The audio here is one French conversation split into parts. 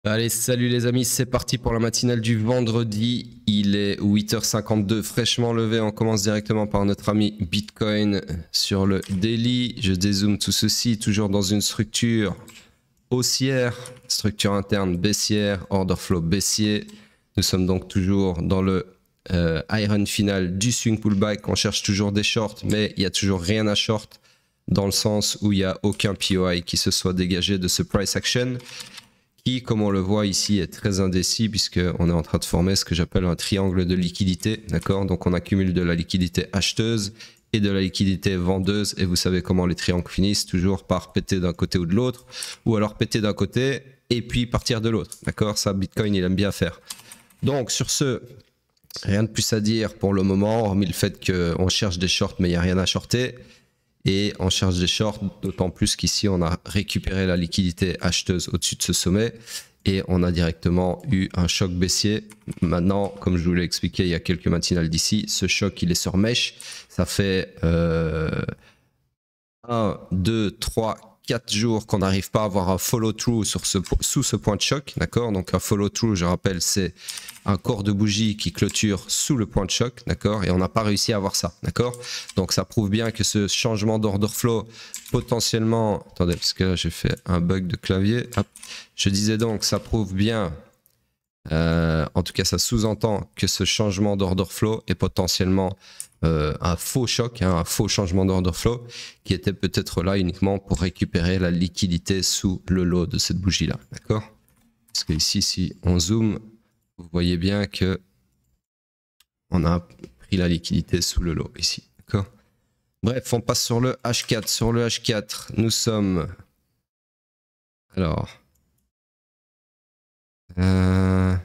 Allez, salut les amis, c'est parti pour la matinale du vendredi. Il est 8h52, fraîchement levé. On commence directement par notre ami Bitcoin sur le daily. Je dézoome tout ceci, toujours dans une structure haussière, structure interne baissière, order flow baissier. Nous sommes donc toujours dans le iron final du swing pullback. On cherche toujours des shorts, mais il n'y a toujours rien à short dans le sens où il n'y a aucun POI qui se soit dégagé de ce price action, qui, comme on le voit ici, est très indécis puisqu'on est en train de former ce que j'appelle un triangle de liquidité, d'accord? Donc on accumule de la liquidité acheteuse et de la liquidité vendeuse, et vous savez comment les triangles finissent, toujours par péter d'un côté ou de l'autre, ou alors péter d'un côté et puis partir de l'autre, d'accord? Ça, Bitcoin, il aime bien faire. Donc sur ce, rien de plus à dire pour le moment, hormis le fait qu'on cherche des shorts mais il n'y a rien à shorter. Et on cherche des shorts, d'autant plus qu'ici on a récupéré la liquidité acheteuse au-dessus de ce sommet et on a directement eu un choc baissier. Maintenant, comme je vous l'ai expliqué il y a quelques matinales d'ici, ce choc il est sur mèche. Ça fait 1, 2, 3, 4 jours qu'on n'arrive pas à avoir un follow-through sous ce point de choc, d'accord? Donc un follow-through, je rappelle, c'est un corps de bougie qui clôture sous le point de choc, d'accord? Et on n'a pas réussi à avoir ça, d'accord? Donc ça prouve bien que ce changement d'order flow, potentiellement... Attendez, parce que là j'ai fait un bug de clavier. Hop. Je disais donc, ça prouve bien... en tout cas, ça sous-entend que ce changement d'order flow est potentiellement un faux choc, hein, un faux changement d'order flow qui était peut-être là uniquement pour récupérer la liquidité sous le lot de cette bougie-là, d'accord? Parce que ici, si on zoome, vous voyez bien que on a pris la liquidité sous le lot ici, d'accord? Bref, on passe sur le H4. Sur le H4, nous sommes... Alors... Ouais,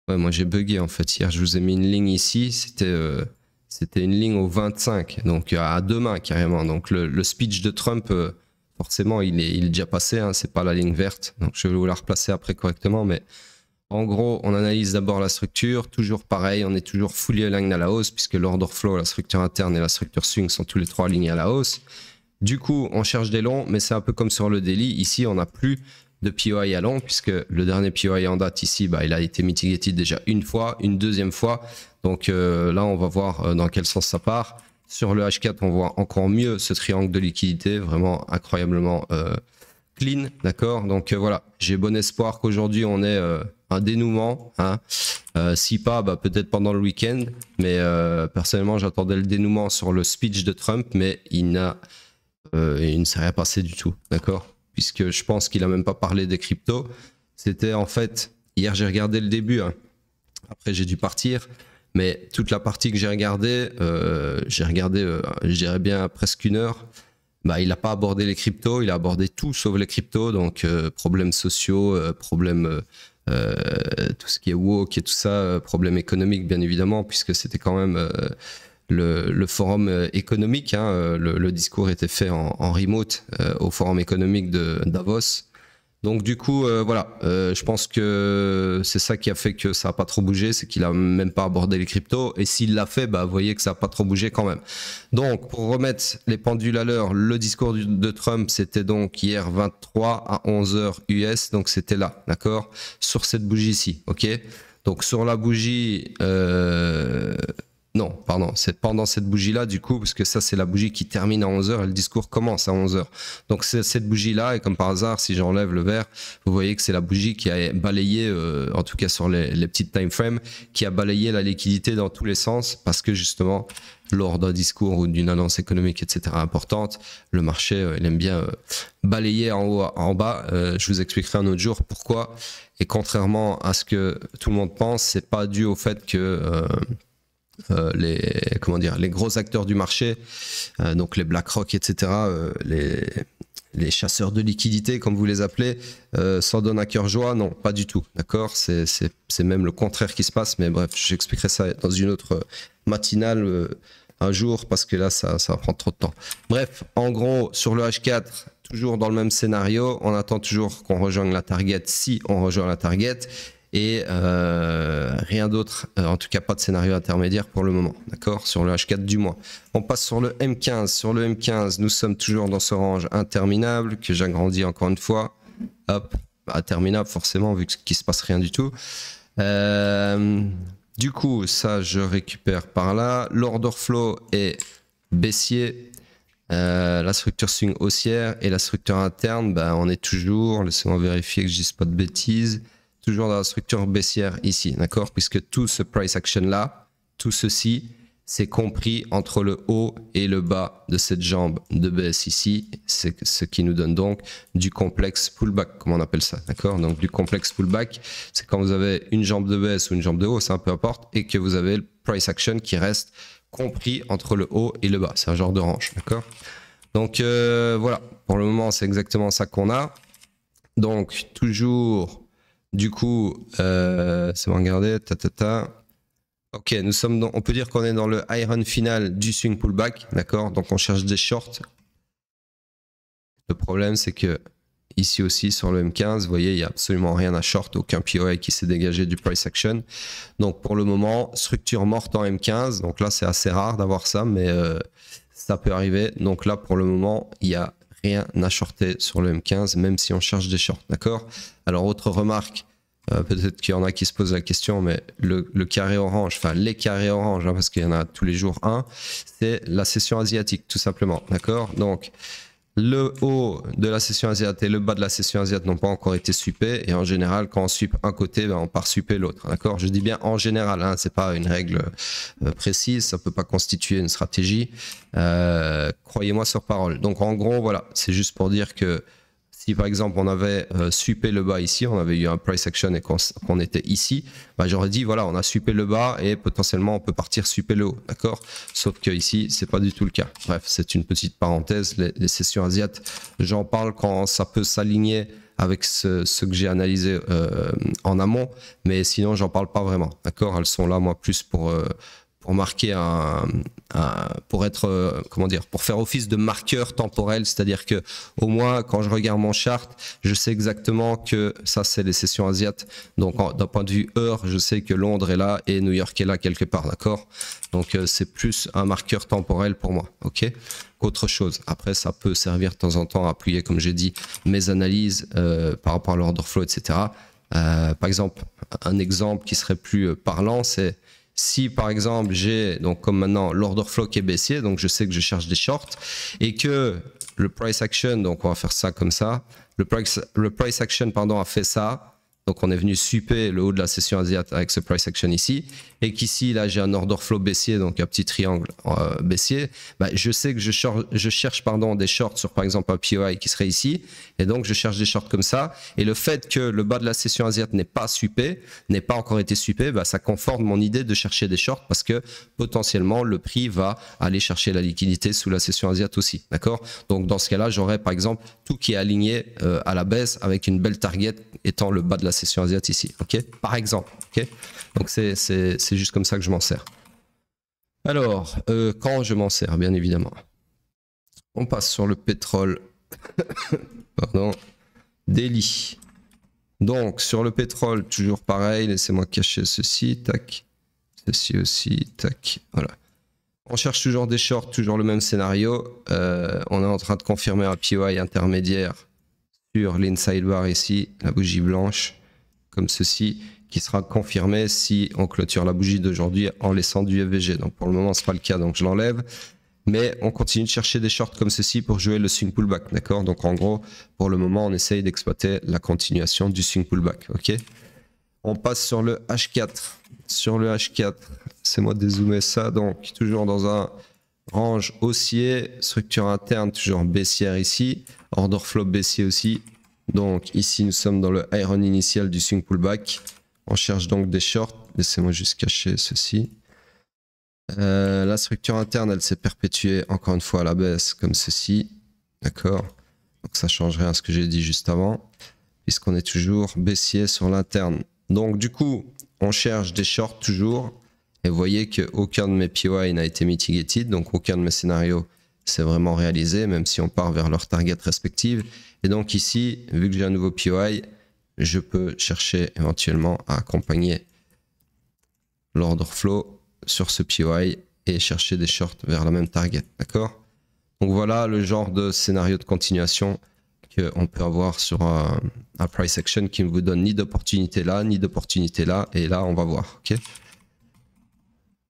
moi j'ai bugué en fait. Hier, je vous ai mis une ligne ici. C'était une ligne au 25, donc à demain carrément. Donc le speech de Trump, forcément, il est déjà passé. Hein, c'est pas la ligne verte. Donc je vais vous la replacer après correctement. Mais en gros, on analyse d'abord la structure. Toujours pareil, on est toujours fully aligned à la hausse puisque l'order flow, la structure interne et la structure swing sont tous les trois alignés à la hausse. Du coup, on cherche des longs, mais c'est un peu comme sur le daily. Ici, on n'a plus de POI à long, puisque le dernier POI en date ici, bah, il a été mitigated déjà une fois, une deuxième fois. Donc là, on va voir dans quel sens ça part. Sur le H4, on voit encore mieux ce triangle de liquidité, vraiment incroyablement clean, d'accord? Donc voilà, j'ai bon espoir qu'aujourd'hui, on ait un dénouement. Hein. Si pas, bah, peut-être pendant le week-end. Mais personnellement, j'attendais le dénouement sur le speech de Trump, mais il ne s'est rien passé du tout, d'accord? Puisque je pense qu'il a même pas parlé des cryptos. C'était en fait, hier j'ai regardé le début, hein. Après j'ai dû partir, mais toute la partie que j'ai regardé, je dirais bien presque une heure. Bah, il n'a pas abordé les cryptos, il a abordé tout sauf les cryptos, donc problèmes sociaux, problèmes, tout ce qui est woke et tout ça, problèmes économiques bien évidemment, puisque c'était quand même... le forum économique, hein, le discours était fait en remote au forum économique de Davos. Donc du coup, voilà, je pense que c'est ça qui a fait que ça n'a pas trop bougé, c'est qu'il a même pas abordé les cryptos. Et s'il l'a fait, bah, vous voyez que ça n'a pas trop bougé quand même. Donc pour remettre les pendules à l'heure, le discours de Trump, c'était donc hier 23 à 11h US, donc c'était là, d'accord, sur cette bougie-ci, ok. Donc sur la bougie... Non, pardon, c'est pendant cette bougie-là, du coup, parce que ça, c'est la bougie qui termine à 11h et le discours commence à 11h. Donc, c'est cette bougie-là, et comme par hasard, si j'enlève le vert, vous voyez que c'est la bougie qui a balayé, en tout cas sur les petites time frames, qui a balayé la liquidité dans tous les sens, parce que justement, lors d'un discours ou d'une annonce économique, etc., importante, le marché, il aime bien balayer en haut, en bas. Je vous expliquerai un autre jour pourquoi. Et contrairement à ce que tout le monde pense, c'est pas dû au fait que... les gros acteurs du marché, donc les BlackRock, etc., les chasseurs de liquidités, comme vous les appelez, s'en donnent à cœur joie. Non, pas du tout, d'accord? C'est même le contraire qui se passe, mais bref, j'expliquerai ça dans une autre matinale un jour, parce que là, ça va prendre trop de temps. Bref, en gros, sur le H4, toujours dans le même scénario, on attend toujours qu'on rejoigne la target, si on rejoint la target, et rien d'autre, en tout cas pas de scénario intermédiaire pour le moment, d'accord, sur le H4 du mois. On passe sur le M15. Sur le M15, nous sommes toujours dans ce range interminable que j'agrandis encore une fois. Hop, interminable forcément vu qu'il se passe rien du tout. Du coup, ça je récupère par là. L'order flow est baissier. La structure swing haussière et la structure interne, bah, on est toujours, laissez-moi vérifier que je dise pas de bêtises, toujours dans la structure baissière ici, d'accord? Puisque tout ce price action là, tout ceci, c'est compris entre le haut et le bas de cette jambe de baisse ici, c'est ce qui nous donne donc du complexe pullback, comme on appelle ça, d'accord? Donc du complexe pullback, c'est quand vous avez une jambe de baisse ou une jambe de haut, c'est un peu importe, et que vous avez le price action qui reste compris entre le haut et le bas. C'est un genre de range, d'accord? Donc voilà, pour le moment, c'est exactement ça qu'on a. Donc toujours, du coup, c'est bon, regardez, Ok, nous sommes on peut dire qu'on est dans le high run final du swing pullback, d'accord? Donc on cherche des shorts. Le problème, c'est que ici aussi sur le M15, vous voyez, il n'y a absolument rien à short, aucun POI qui s'est dégagé du price action. Donc pour le moment, structure morte en M15. Donc là, c'est assez rare d'avoir ça, mais ça peut arriver. Donc là, pour le moment, il n'y a rien à shorter sur le M15, même si on cherche des shorts, d'accord? Alors autre remarque, peut-être qu'il y en a qui se posent la question, mais le carré orange, enfin les carrés orange, hein, parce qu'il y en a tous les jours un, c'est la session asiatique, tout simplement, d'accord? Donc le haut de la session asiatique et le bas de la session asiatique n'ont pas encore été supés, et en général, quand on sweep un côté, ben, on part supper l'autre, d'accord? Je dis bien en général, hein, c'est pas une règle précise, ça peut pas constituer une stratégie. Croyez-moi sur parole. Donc en gros, voilà, c'est juste pour dire que si par exemple on avait sweepé le bas ici, on avait eu un price action et qu'on était ici, bah, j'aurais dit voilà, on a sweepé le bas et potentiellement on peut partir sweeper le haut, d'accord? Sauf que ici c'est pas du tout le cas. Bref, c'est une petite parenthèse. Les sessions asiates, j'en parle quand ça peut s'aligner avec ce que j'ai analysé en amont, mais sinon j'en parle pas vraiment, d'accord? Elles sont là moi plus pour marquer pour être comment dire, pour faire office de marqueur temporel, c'est-à-dire que au moins quand je regarde mon chart, je sais exactement que ça c'est les sessions asiates. Donc d'un point de vue heure, je sais que Londres est là et New York est là quelque part, d'accord? Donc c'est plus un marqueur temporel pour moi, ok? Qu'autre chose. Après ça peut servir de temps en temps à appuyer, comme j'ai dit, mes analyses par rapport à l'order flow, etc. Par exemple, un exemple qui serait plus parlant, c'est si par exemple j'ai, donc comme maintenant l'order flow qui est baissier, donc je sais que je cherche des shorts et que le price action, donc on va faire ça comme ça, le price action pardon a fait ça, donc on est venu sweeper le haut de la session asiatique avec ce price action ici, et qu'ici là j'ai un order flow baissier, donc un petit triangle baissier, bah, je sais que je cherche pardon, des shorts sur par exemple un POI qui serait ici, et donc je cherche des shorts comme ça, et le fait que le bas de la session asiatique n'est pas sweepé, n'est pas encore été sweepé, bah, ça conforte mon idée de chercher des shorts parce que potentiellement le prix va aller chercher la liquidité sous la session asiatique aussi, d'accord? Donc dans ce cas-là, j'aurais par exemple tout qui est aligné à la baisse avec une belle target étant le bas de la session asiatique ici, ok? Par exemple, ok? Donc c'est juste comme ça que je m'en sers. Alors, quand je m'en sers, bien évidemment. On passe sur le pétrole. Pardon. Daily. Donc, sur le pétrole, toujours pareil. Laissez-moi cacher ceci. Tac. Ceci aussi. Tac. Voilà. On cherche toujours des shorts, toujours le même scénario. On est en train de confirmer un POI intermédiaire sur l'inside bar ici, la bougie blanche, comme ceci, qui sera confirmé si on clôture la bougie d'aujourd'hui en laissant du FVG. Donc pour le moment, c'est pas le cas, donc je l'enlève. Mais on continue de chercher des shorts comme ceci pour jouer le swing pullback, d'accord? Donc en gros, pour le moment, on essaye d'exploiter la continuation du swing pullback, ok? On passe sur le H4. Sur le H4, c'est moi de dézoomer ça, donc toujours dans un range haussier, structure interne toujours baissière ici, order flow baissier aussi. Donc ici, nous sommes dans le high run initial du swing pullback. On cherche donc des shorts. Laissez-moi juste cacher ceci. La structure interne, elle s'est perpétuée encore une fois à la baisse comme ceci. D'accord? Donc ça change rien à ce que j'ai dit juste avant, puisqu'on est toujours baissier sur l'interne. Donc du coup, on cherche des shorts toujours. Et vous voyez qu'aucun de mes POI n'a été mitigated, donc aucun de mes scénarios s'est vraiment réalisé, même si on part vers leur target respective. Et donc ici, vu que j'ai un nouveau POI, je peux chercher éventuellement à accompagner l'order flow sur ce POI et chercher des shorts vers la même target, d'accord? Donc voilà le genre de scénario de continuation qu'on peut avoir sur un price action qui ne vous donne ni d'opportunité là, ni d'opportunité là. Et là, on va voir. Ok.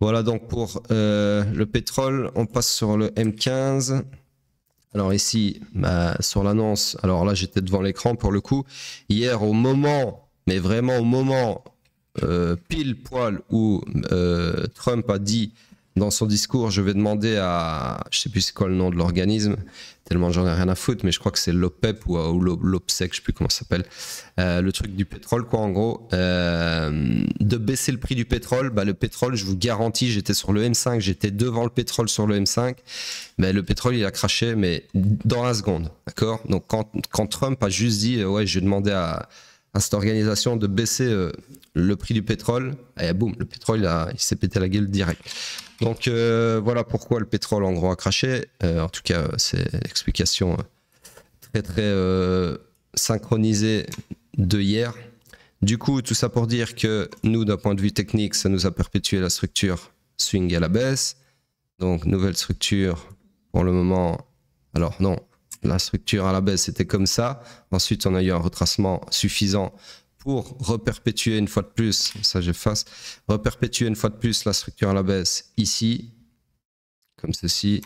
Voilà donc pour le pétrole. On passe sur le M15. Alors ici, bah, sur l'annonce, alors là j'étais devant l'écran pour le coup. Hier au moment, mais vraiment au moment, pile poil où Trump a dit dans son discours, je vais demander à, je sais plus c'est quoi le nom de l'organisme, tellement j'en ai rien à foutre, mais je crois que c'est l'OPEP ou l'OPSEC, je sais plus comment ça s'appelle, le truc du pétrole quoi en gros, de baisser le prix du pétrole. Bah, le pétrole, je vous garantis, j'étais sur le M5, j'étais devant le pétrole sur le M5, mais le pétrole il a craché mais dans la seconde, d'accord. Donc quand Trump a juste dit ouais je vais demander à cette organisation de baisser le prix du pétrole, et boum, le pétrole il s'est pété la gueule direct. Donc voilà pourquoi le pétrole en gros a craché. En tout cas, c'est l'explication très très synchronisée de hier. Du coup, tout ça pour dire que nous, d'un point de vue technique, ça nous a perpétué la structure swing à la baisse. Donc nouvelle structure pour le moment. Alors non, la structure à la baisse c'était comme ça. Ensuite, on a eu un retracement suffisant pour reperpétuer une fois de plus, ça j'efface, reperpétuer une fois de plus la structure à la baisse ici, comme ceci.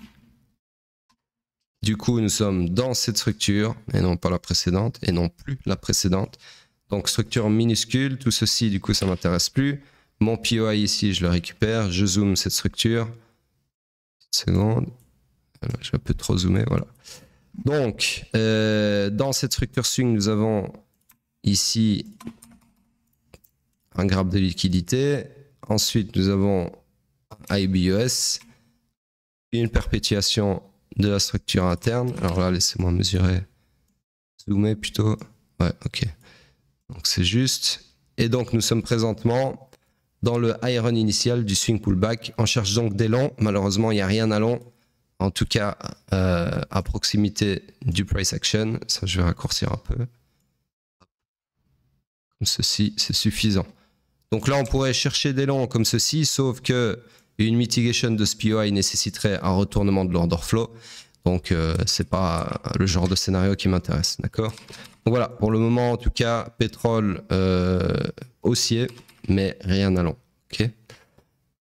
Du coup, nous sommes dans cette structure, et non pas la précédente, et non plus la précédente. Donc structure minuscule, tout ceci, du coup, ça ne m'intéresse plus. Mon POI ici, je le récupère, je zoome cette structure. Une seconde, je vais un peu trop zoomer, voilà. Donc, dans cette structure swing, nous avons ici un graphe de liquidité. Ensuite, nous avons IBUS, une perpétuation de la structure interne. Alors là, laissez-moi mesurer, zoomer plutôt. Ouais, ok. Donc c'est juste. Et donc nous sommes présentement dans le high run initial du swing pullback. On cherche donc des longs. Malheureusement, il n'y a rien à long. En tout cas, à proximité du price action. Ça, je vais raccourcir un peu. Comme ceci, c'est suffisant. Donc là, on pourrait chercher des longs comme ceci, sauf que une mitigation de SPY nécessiterait un retournement de l'order flow. Donc, c'est pas le genre de scénario qui m'intéresse, d'accord? Donc voilà, pour le moment, en tout cas, pétrole haussier, mais rien à long. Ok.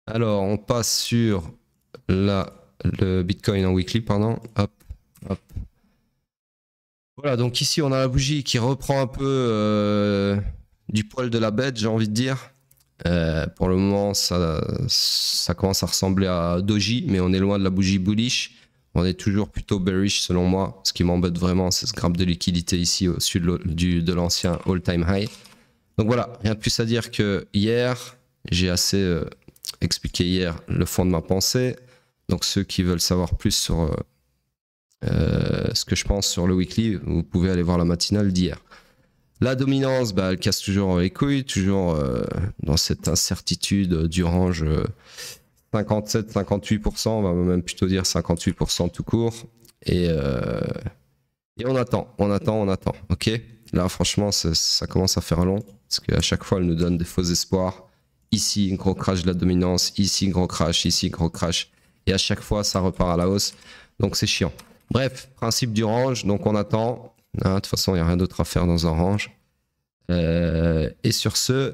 Alors, on passe sur le Bitcoin en weekly, pardon. Hop, hop. Voilà, donc ici, on a la bougie qui reprend un peu du poil de la bête, j'ai envie de dire. Pour le moment, ça commence à ressembler à Doji, mais on est loin de la bougie bullish. On est toujours plutôt bearish selon moi. Ce qui m'embête vraiment, c'est ce graphe de liquidité ici au-dessus de l'ancien all-time high. Donc voilà, rien de plus à dire que hier. J'ai assez expliqué hier le fond de ma pensée. Donc ceux qui veulent savoir plus sur ce que je pense sur le weekly, vous pouvez aller voir la matinale d'hier. La dominance, bah, elle casse toujours les couilles, toujours dans cette incertitude du range 57-58%, on va même plutôt dire 58% tout court. Et on attend. Ok. Là, franchement, ça commence à faire long, parce qu'à chaque fois, elle nous donne des faux espoirs. Ici, gros crash de la dominance, ici, gros crash, ici, gros crash. Et à chaque fois, ça repart à la hausse. Donc, c'est chiant. Bref, principe du range, donc on attend. De toute façon, il n'y a rien d'autre à faire dans un range. Et sur ce,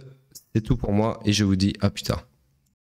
c'est tout pour moi et je vous dis à plus tard.